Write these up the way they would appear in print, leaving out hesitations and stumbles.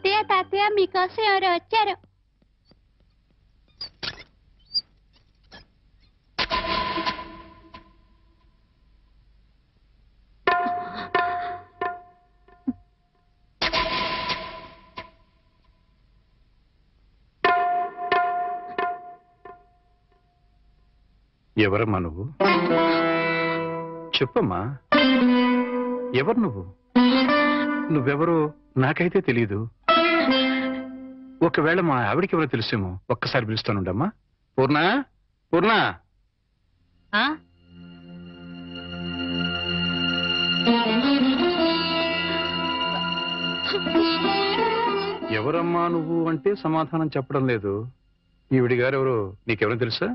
తాతయ్య తాతయ్య మీకోసం ఎవరు వచ్చారు. ఎవరమ్మా నువ్వు? చెప్పమ్మా, ఎవరు నువ్వు? నువ్వెవరో నాకైతే తెలీదు. ఒకవేళ మా ఆవిడికి ఎవరో తెలుసేమో. ఒక్కసారి పిలుస్తానుండమ్మా. పూర్ణ, పూర్ణ. ఎవరమ్మా నువ్వు అంటే సమాధానం చెప్పడం లేదు. ఈవిడి గారు ఎవరో నీకెవరో తెలుసా?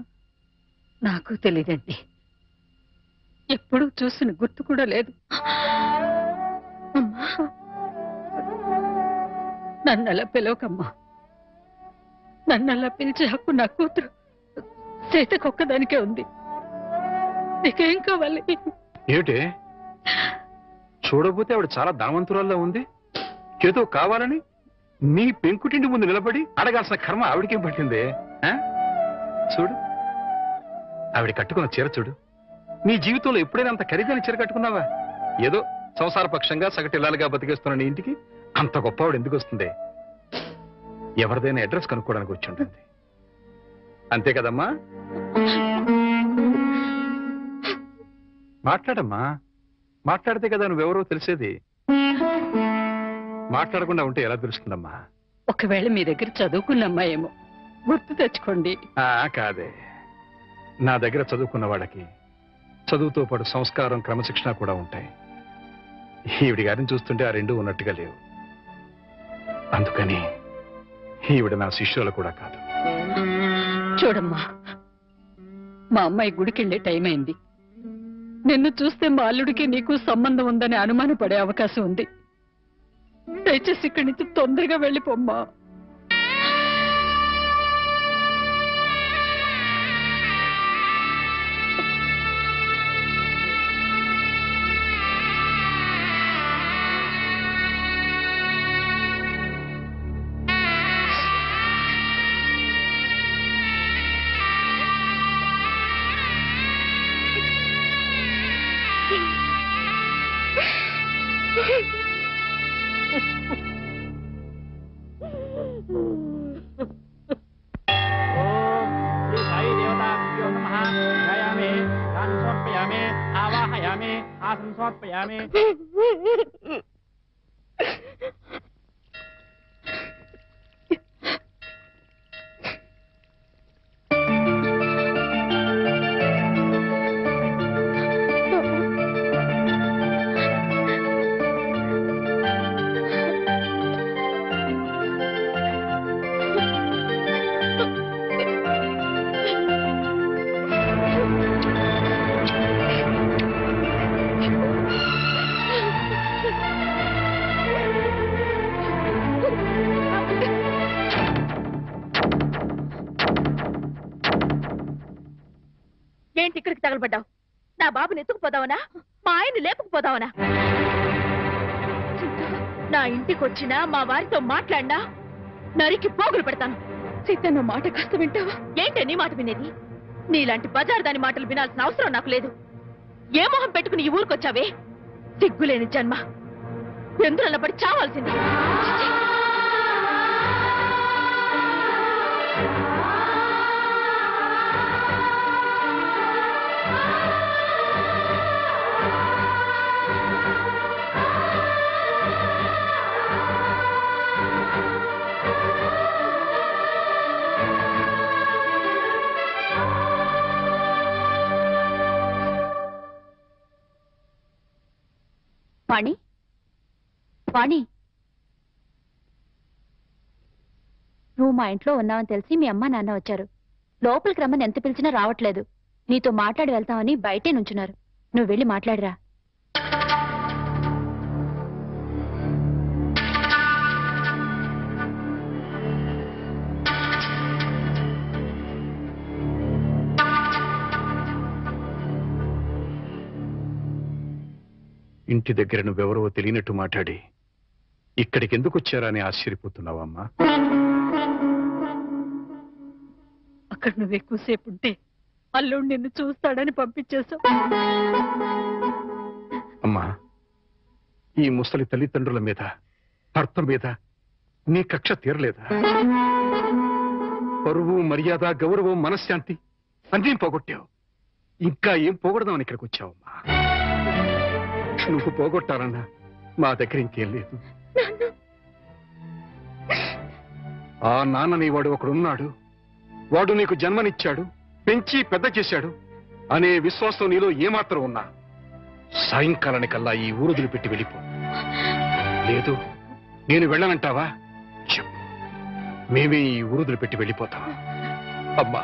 నాకు తెలీదండి. ఎప్పుడూ చూసిన గుర్తు కూడా లేదు. నన్నలా పిలవకమ్మా. నన్నలా పిలిచే హక్కు నా కూతురు సీతకొక్కదానికే ఉంది. నీకేం కావాలి? ఏమిటే చూడబోతే ఆవిడ చాలా ధనవంతురాల్లో ఉంది. ఏదో కావాలని నీ పెంకుటింటి ముందు నిలబడి అడగాల్సిన కర్మ ఆవిడకేం పట్టిందే? చూడు, ఆవిడ కట్టుకున్న చీర చూడు. నీ జీవితంలో ఎప్పుడైనా అంత ఖరీదైన చీర కట్టుకున్నావా? ఏదో సంసార పక్షంగా సగటిల్లాలుగా బతికేస్తున్న నీ ఇంటికి అంత గొప్ప ఆవిడ ఎందుకు వస్తుంది? ఎవరిదైనా అడ్రస్ కనుక్కోవడానికి వచ్చి ఉంటుంది. అంతే కదమ్మా? మాట్లాడమ్మా. మాట్లాడితే కదా నువ్వెవరో తెలిసేది. మాట్లాడకుండా ఉంటే ఎలా తెలుస్తుందమ్మా? ఒకవేళ మీ దగ్గర చదువుకున్న అమ్మాయేమో, గుర్తు తెచ్చుకోండి. కాదే, నా దగ్గర చదువుకున్న వాళ్ళకి చదువుతో పాటు సంస్కారం, క్రమశిక్షణ కూడా ఉంటాయి. ఈవిడి గారిని చూస్తుంటే ఆ రెండు ఉన్నట్టుగా లేవు. అందుకని ఈవిడ నా శిష్యులు కూడా కాదు. చూడమ్మా, మా అమ్మాయి గుడికెళ్లే టైం అయింది. నిన్ను చూస్తే మా అల్లుడికి నీకు సంబంధం ఉందని అనుమానపడే అవకాశం ఉంది. దయచేసి ఇక్కడి నుంచి తొందరగా వెళ్ళిపోమ్మా. ఏంటి ఇక్కడికి తగలబడ్డావు? నా బాబుని ఎత్తుకుపోదావనా? మా ఆయన్ని లేపుకుపోదావనా? నా ఇంటికి వచ్చినా మా వారితో మాట్లాడినా నరికి పోగులు పెడతాను. సీత, నా మాట కాస్త వింటావా? ఏంటి నీ మాట వినేది? నీలాంటి బజార్ దాని మాటలు వినాల్సిన అవసరం నాకు లేదు. ఏ మొహం పెట్టుకుని ఈ ఊరికొచ్చావే? సిగ్గులేని జన్మ, ఎందులో పడి చావాల్సింది. వాణి, వాణి, నువ్వు మా ఇంట్లో ఉన్నావని తెలిసి మీ అమ్మ నాన్న వచ్చారు. లోపలికి రమ్మని ఎంత పిలిచినా రావట్లేదు. నీతో మాట్లాడి వెళ్తామని బయటే నుంచున్నారు. నువ్వు వెళ్ళి మాట్లాడిరా. ఇంటి దగ్గర నువ్వెవరో తెలియనట్టు మాట్లాడి ఇక్కడికి ఎందుకు వచ్చారా అని ఆశ్చర్యపోతున్నావమ్మా? అక్కడ నువ్వు ఎక్కువసేపు ఉంటే అల్లుడు నిన్ను చూస్తాడని పంపించేశావు. అమ్మా, ఈ ముసలి తల్లిదండ్రుల మీద, భర్త మీద నీ కక్ష తీరలేదా? పరువు, మర్యాద, గౌరవం, మనశ్శాంతి అన్నీ పోగొట్టావు. ఇంకా ఏం పోగొడదామని ఇక్కడికి వచ్చావమ్మా? నువ్వు పోగొట్టాలన్నా మా దగ్గర ఇంకేం లేదు. ఆ నాన్నని వాడు ఒకడున్నాడు, వాడు నీకు జన్మనిచ్చాడు, పెంచి పెద్ద చేశాడు అనే విశ్వాసం నీలో ఏమాత్రం ఉన్నా సాయంకాలానికల్లా ఈ ఊరుదులు పెట్టి వెళ్ళిపో. లేదు, నేను వెళ్ళనంటావా? చెప్పు, మేమే ఈ ఊరుదులు పెట్టి వెళ్ళిపోతాం. అమ్మా,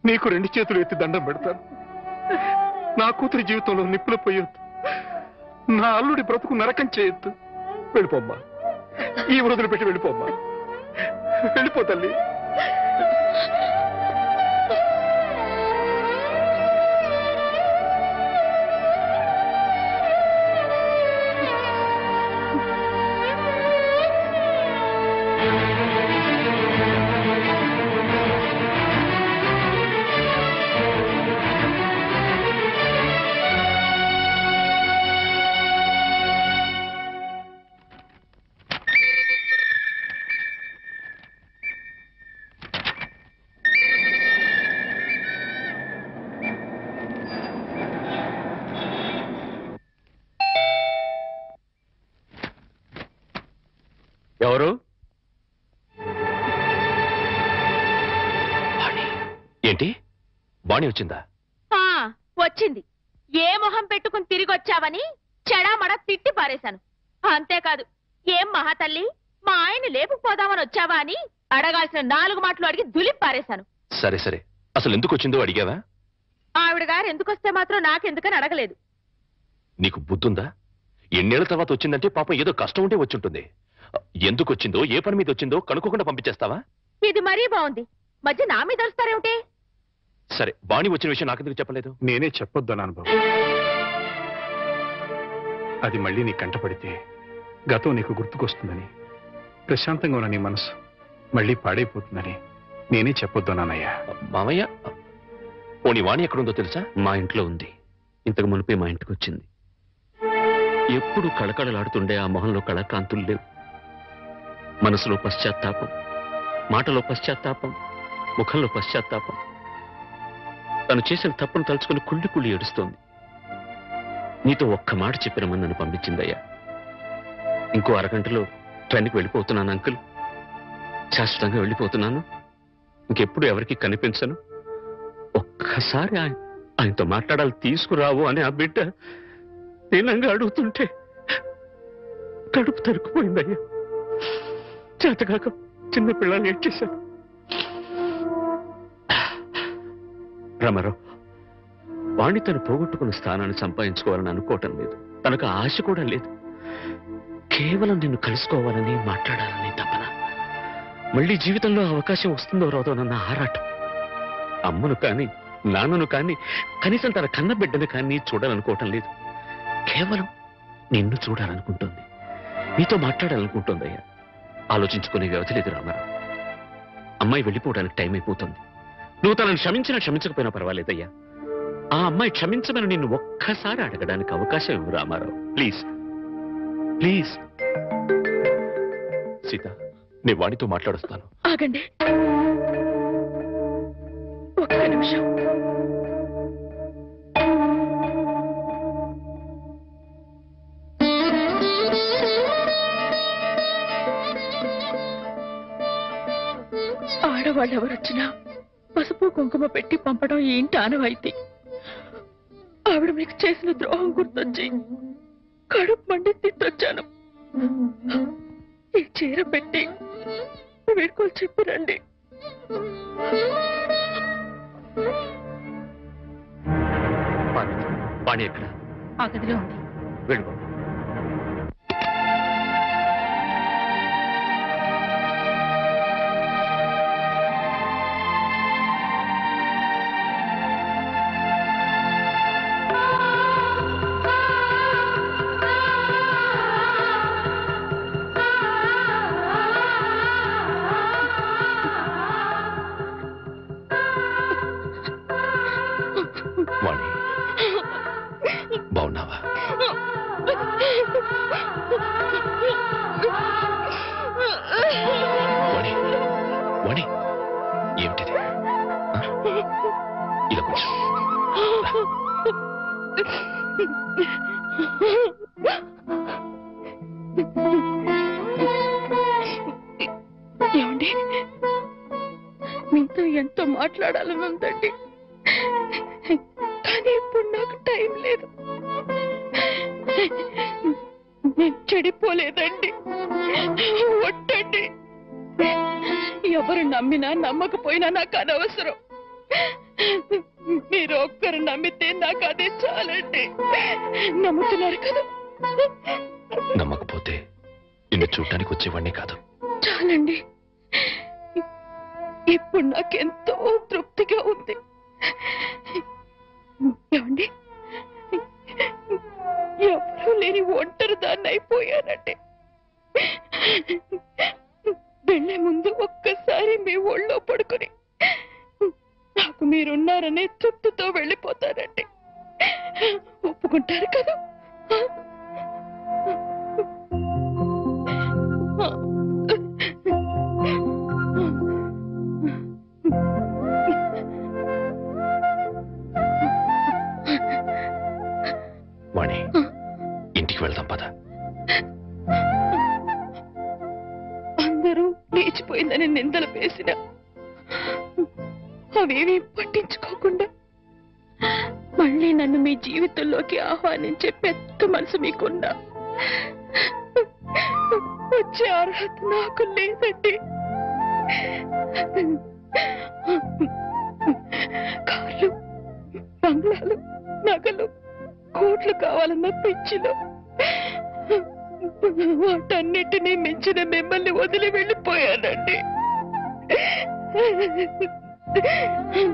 నీకు 2 చేతులు ఎత్తి దండం పెడతాను. నా కూతురి జీవితంలో నిప్పులు పోయొద్దు, నా అల్లుడి బ్రతుకు నరకం చేయొద్దు. వెళ్ళిపోమ్మా, ఈ ఊరుదులు పెట్టి వెళ్ళిపోమ్మా. వెళ్ళిపో తల్లి. ఎవరు? ఏంటి, బాణి వచ్చిందా? వచ్చింది. ఏ మొహం పెట్టుకుని తిరిగి వచ్చావని చెడామడ తిట్టి పారేశాను. అంతేకాదు, ఏం మహాతల్లి, మా ఆయన లేపుకుపోదామని వచ్చావా అని అడగాల్సిన 4 మాటలు అడిగి దులిపి పారేశాను. సరే సరే, అసలు ఎందుకు వచ్చిందో అడిగావా? ఆవిడ గారు ఎందుకొస్తే మాత్రం నాకెందుకని అడగలేదు. నీకు బుద్ధుందా? ఎన్నేళ్ల తర్వాత వచ్చిందంటే పాపం ఏదో కష్టం ఉంటే వచ్చుంటుంది. ఎందుకు వచ్చిందో, ఏ పని మీద వచ్చిందో కనుక్కోకుండా పంపించేస్తావా? ఇది మరీ బాగుంది. మధ్య నా మీద వస్తారేమిటి? సరే, బాణి వచ్చిన విషయం నాకెందుకు చెప్పలేదు? నేనే చెప్పొద్దన్నాను బాబు. అది మళ్ళీ నీ కంటపడితే గతం నీకు గుర్తుకొస్తుందని, ప్రశాంతంగా ఉన్న నీ మనసు మళ్ళీ పాడైపోతుందని నేనే చెప్పొద్దన్నానయ్యా. మామయ్య, పోనీ వాణి ఎక్కడుందో తెలుసా? మా ఇంట్లో ఉంది. ఇంతకు మునిపే మా ఇంటికి వచ్చింది. ఎప్పుడు కళకళలాడుతుండే ఆ మొహంలో కళకాంతులు లేవు. మనసులో పశ్చాత్తాపం, మాటలో పశ్చాత్తాపం, ముఖంలో పశ్చాత్తాపం. తను చేసిన తప్పును తలుచుకుని కుళ్ళి కుళ్ళి ఏడుస్తోంది. నీతో ఒక్క మాట చెప్పినమని నన్ను పంపించిందయ్యా. ఇంకో అరగంటలో ట్రైన్కి వెళ్ళిపోతున్నాను అంకుల్. శాశ్వతంగా వెళ్ళిపోతున్నాను. ఇంకెప్పుడు ఎవరికి కనిపించను. ఒక్కసారి ఆయనతో మాట్లాడాలి, తీసుకురావు అని ఆ బిడ్డ దీనంగా అడుగుతుంటే కడుపు తరుక్కుపోయిందయ్యా. చేతకాక చిన్న పిల్లల్ని ఏడ్చేశాను. రామారావు, వాణ్ణి తను పోగొట్టుకున్న స్థానాన్ని సంపాదించుకోవాలని అనుకోవటం లేదు. తనకు ఆశ కూడా లేదు. కేవలం నిన్ను కలుసుకోవాలని, మాట్లాడాలని తపన. మళ్ళీ జీవితంలో అవకాశం వస్తుందో రాదోనన్న ఆరాటం. అమ్మను కానీ, నాన్నను కానీ, కనీసం తన కన్న బిడ్డను కానీ చూడాలనుకోవటం లేదు. కేవలం నిన్ను చూడాలనుకుంటుంది, నీతో మాట్లాడాలనుకుంటుందయ్యా. ఆలోచించుకునే వ్యవధి లేదు రామారావు. అమ్మాయి వెళ్ళిపోవడానికి టైం అయిపోతుంది. నువ్వు తనను క్షమించినా క్షమించకపోయినా పర్వాలేదయ్యా. ఆ అమ్మాయి క్షమించమని నిన్ను ఒక్కసారి అడగడానికి అవకాశం ఇవ్వు రామారావు. Please please. సీత, నీ వాణితో మాట్లాడుస్తాను. ఆగండి ఒక్క నిమిషం. ఆడవాళ్ళు ఎవరొచ్చినా పసుపు కుంకుమ పెట్టి పంపడం ఏంటి ఆనవాయితీ. ఆవిడ మీకు చేసిన ద్రోహం గుర్తొచ్చి కడుపు మండి తిట్టొచ్చాను. ఈ చీర పెట్టి వీడుకోలు చెప్పిరండి. వాణి ఎక్కడ? ఆ గదిలో ఉంది. వెళ్ళిపో. ఏమండి, మీతో ఎంతో మాట్లాడాలని ఉందండి, కానీ ఇప్పుడు నాకు టైం లేదు. నేను చెడిపోలేదండి, ఒట్టండి. ఎవరు నమ్మినా నమ్మకపోయినా నాకు అనవసరం. మీరు ఒక్కరు నమ్మితే నాకు అదే చాలండి. నమ్ముతున్నారు కదా? నమ్మకపోతే నిన్ను చూడటానికి వచ్చేవాడిని కాదు. చాలండి, ఇప్పుడు నాకెంతో తృప్తిగా ఉంది. ఏమండి, ఎవరూ లేని ఒంటరి దాన్ని అయిపోయానండి. వెళ్లే ముందు ఒక్కసారి మీ ఒళ్ళో పడుకుని నాకు మీరున్నారనే తృప్తితో వెళ్ళిపోతానండి. ఒప్పుకుంటారు కదా? వాణి, ఇంటికి వెళ్దాం పద. అందరూ లేచిపోయిందని నిందలు వేసిన అవేమీ పట్టించుకోకుండా మళ్ళీ నన్ను మీ జీవితంలోకి ఆహ్వానించే పెద్ద మనసు మీకున్నా వచ్చే అర్హత నాకు లేదండి. కార్లు, బంగ్లాలు, నగలు, కోట్లు కావాలన్న పిచ్చిలో వాటన్నిటినీ మించిన మిమ్మల్ని వదిలి వెళ్ళిపోయానండి.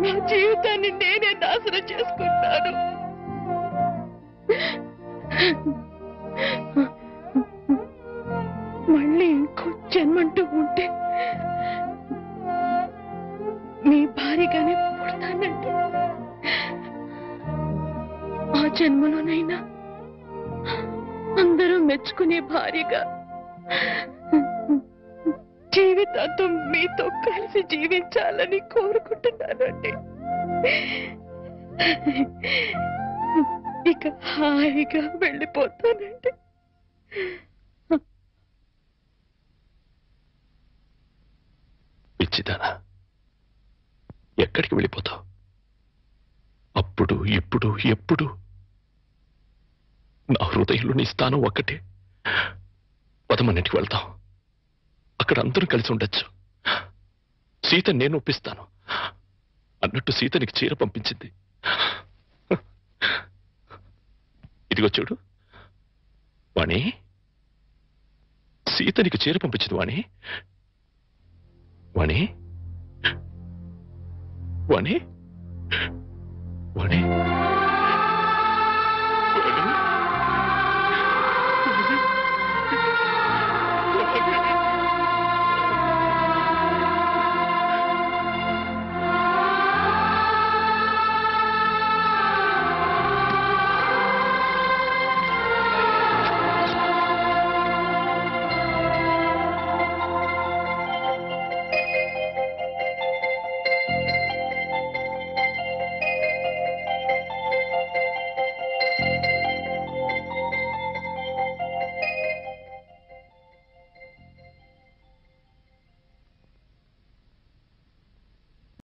నా జీవితాన్ని నేనే నాశనం చేసుకుంటాను. మళ్ళీ ఇంకో జన్మంటూ ఉంటే మీ భారీగానే పుడతానండి. ఆ జన్మలోనైనా అందరూ మెచ్చుకునే భార్యగా జీవితాంతం మీతో కలిసి జీవించాలని కోరుకుంటున్నానండి. ఇక హాయిగా వెళ్ళిపోతానండి. పిచ్చిదానా, ఎక్కడికి వెళ్ళిపోతావు? అప్పుడు ఇప్పుడు ఎప్పుడు నా హృదయంలో నీ స్థానం ఒక్కటే. పదమన్నింటికి వెళ్తాం, అక్కడ అందరూ కలిసి ఉండొచ్చు. సీత నేను ఒప్పిస్తాను అన్నట్టు సీత నీకు చీర పంపించింది. ఇదిగో చూడు వాణి, సీత నీకు చీర పంపించింది వాణి. వాణి, వాణి, వాణి.